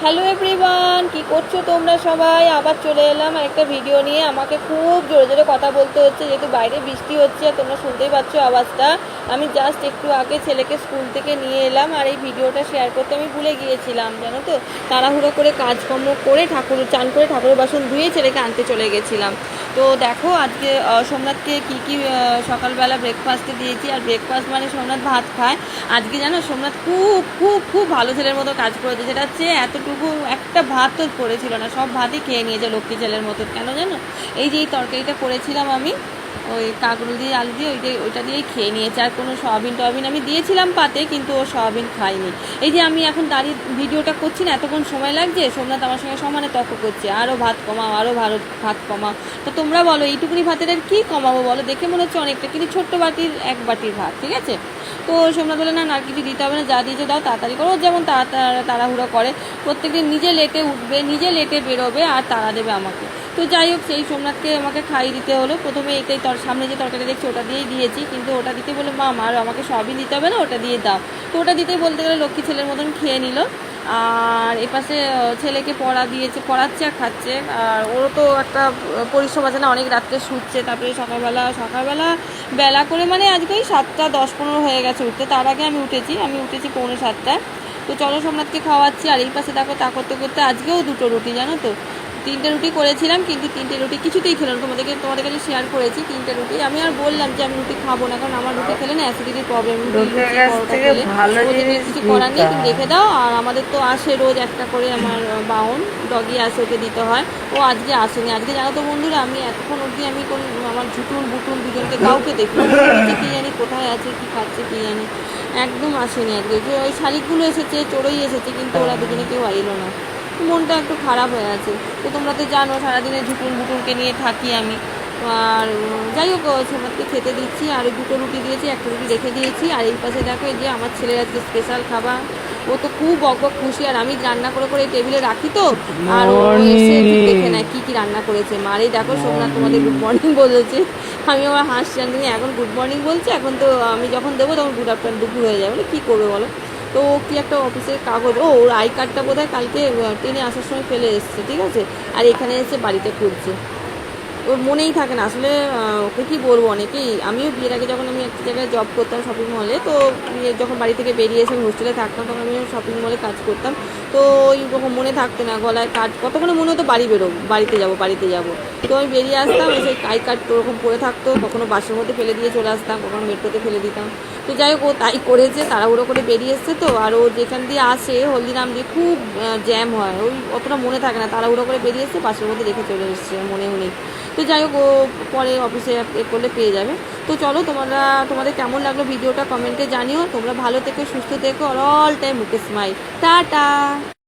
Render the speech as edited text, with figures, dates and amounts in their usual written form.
Hello everyone, কি করছো তোমরা সবাই? আবার চলে এলাম একটা ভিডিও নিয়ে। আমাকে খুব জোরে জোরে কথা বলতে হচ্ছে যেহেতু বাইরে বৃষ্টি হচ্ছে, তোমরা শুনতেই পাচ্ছ আওয়াজটা। আমি জাস্ট একটু আগে ছেলেকে স্কুল থেকে নিয়ে এলাম, আর এই ভিডিওটা শেয়ার করতে আমি ভুলে গিয়েছিলাম, জানো তো। তাড়াহুড়ো করে কাজকর্ম করে ঠাকুর চান করে ঠাকুরের বাসন ধুয়ে ছেলেকে আনতে চলে গেছিলাম। তো দেখো আজকে সোমনাথকে কী সকালবেলা ব্রেকফাস্টে দিয়েছি। আর ব্রেকফাস্ট মানে সোমনাথ ভাত খায়। আজকে জানো সোমনাথ খুব খুব খুব ভালো ছেলের মতো কাজ করেছে, যেটা হচ্ছে এতটুকু একটা ভাত তো করেছিল না, সব ভাতই খেয়ে নিয়েছে লক্ষ্মী ছেলের মতো। কেন জানো? এই যে এই তরকারিটা করেছিলাম আমি, ওই কাঁকরোল দিয়ে আলু দিয়ে ওইটা দিয়েই খেয়ে নিয়েছে। আর কোনো সয়াবিন টয়াবিন আমি দিয়েছিলাম পাতে, কিন্তু ও সয়াবিন খায়নি। এই যে আমি এখন দাঁড়িয়ে ভিডিওটা করছি না, এতক্ষণ সময় লাগছে, সোমনাথ আমার সঙ্গে সমানে তর্ক করছে, আরও ভাত কমাও, আরও ভাত কমাও। তো তোমরা বলো এইটুকুনি ভাতের আর কী কমাবো বলো? দেখে মনে হচ্ছে অনেকটা, কিন্তু ছোট্ট বাটির এক বাটির ভাত, ঠিক আছে। তো সোমনাথ বলে না, আর কিছু দিতে হবে না, যা দিয়েছে দাও, তাড়াতাড়ি করো। যেমন তাড়াহুড়ো করে, প্রত্যেকদিন নিজে লেটে উঠবে, নিজে লেটে বেরোবে আর তাড়া দেবে আমাকে। তো যাই হোক, সেই সোমনাথকে আমাকে খাইয়ে দিতে হলো। প্রথমে এটাই সামনে যে তরকারি দেখছি ওটা দিয়েই দিয়েছি, কিন্তু ওটা দিতে বলে মা আর আমাকে সবই দিতে হবে না, ওটা দিয়ে দাও। তো ওটা দিতেই বলতে গেলে লক্ষ্মী ছেলের মতন খেয়ে নিল। আর এপাশে ছেলেকে পড়াচ্ছে আর খাচ্ছে। আর ওরও তো একটা পরিশ্রম আছে না, অনেক রাত্রে শুচ্ছে, তারপরে সকালবেলা বেলা করে, মানে আজকে ওই 7:10-15 হয়ে গেছে উঠতে। তার আগে আমি উঠেছি 7:45। তো চলো সোমনাথকে খাওয়াচ্ছি। আর এই পাশে দেখো তা করতে করতে আজকেও 2টো রুটি, জানো তো। 3টে রুটি করেছিলাম, কিন্তু 3টে রুটি কিছুতেই খেলো না। তোমাদের কাছে শেয়ার করেছি 3টে রুটি। আমি আর বললাম যে আমি রুটি খাবো না, কারণ আমার রুটি খেলে না অ্যাসিডিটির প্রবলেম, কিছু করার নেই, তুমি রেখে দাও। আর আমাদের তো আসে রোজ একটা করে, আমার বাউন ডগি আসে, ওকে দিতে হয়। ও আজকে আসেনি। আজকে জানো তো বন্ধুরা, আমি এতক্ষণ অবধি আমি আমার ঝুটুন বুটুন দুজনকে কাউকে দেখি কী জানি কোথায় আছে, কী খাচ্ছে কী জানি, একদম আসেনি আজকে। ওই শালিকগুলো এসেছে, চড়েই এসেছে, কিন্তু ওরা দুজনে কেউ এলো না। মনটা একটু খারাপ হয়ে আছে। তো তোমরা তো জানো সারাদিনে ঝুটুন বুটুনকে নিয়ে থাকি আমি। আর যাই হোক, সোমনাথকে খেতে দিচ্ছি। আর 2টো রুটি দিয়েছি, একটা রুটি রেখে দিয়েছি। আর এই পাশে দেখো, এই যে আমার ছেলের আজকে স্পেশাল খাবার, ও তো খুব বক খুশি। আর আমি রান্না করে করে টেবিলে রাখি তো, আর ও এসে দেখে নেয় কী কী রান্না করেছে। আর এই দেখো সোমনাথ তোমাদের গুড মর্নিং বলেছে। আমি আমার হাসছি, আমি এখন গুড মর্নিং বলছি, এখন তো আমি যখন দেবো তখন গুড আফটারনুন দুপুর হয়ে যাবে, কী করবে বলো। তো কি একটা অফিসের কাগজ, ওর আই কার্ডটা বোধহয় কালকে ট্রেনে আসার সময় ফেলে এসছে, ঠিক আছে। আর এখানে এসে বাড়িতে খুঁজছে, ওর মনেই থাকে না আসলে। ওকে কী বলবো, অনেকেই, আমিও বিয়ের আগে যখন আমি একটা জায়গায় জব করতাম শপিং মলে, তো যখন বাড়ি থেকে বেরিয়ে এসে হোস্টেলে থাকতাম, তখন আমি শপিং মলে কাজ করতাম। তো ওই রকম মনে থাকতো না, গলায় কার্ড কতক্ষণে মনে হতো বাড়ি বেরোবো, বাড়িতে যাবো। তো আমি বেরিয়ে আসতাম, এসে আই কার্ড ওরকম পড়ে থাকতো, কখনো বাসের মধ্যে ফেলে দিয়ে চলে আসতাম, কখনো মেট্রোতে ফেলে দিতাম। তো যাই হোক, ও তাই করেছে, তাড়াহুড়ো করে বেরিয়ে এসছে তো। আর ও যেখান দিয়ে আসে হলদিরাম দিয়ে খুব জ্যাম হয়, ওই অতটা মনে থাকে না, তাড়াহুড়ো করে বেরিয়ে এসছে, বাসের মধ্যে রেখে চলে এসছে, মনেও নেই। তো যাই হোক, ও পরে অফিসে করলে পেয়ে যাবে। তো চলো, তোমাদের কেমন লাগলো ভিডিওটা কমেন্টে জানিও। তোমরা ভালো থেকো, সুস্থ থেকো, আর অল টাইম মুখে স্মাইল। টাটা।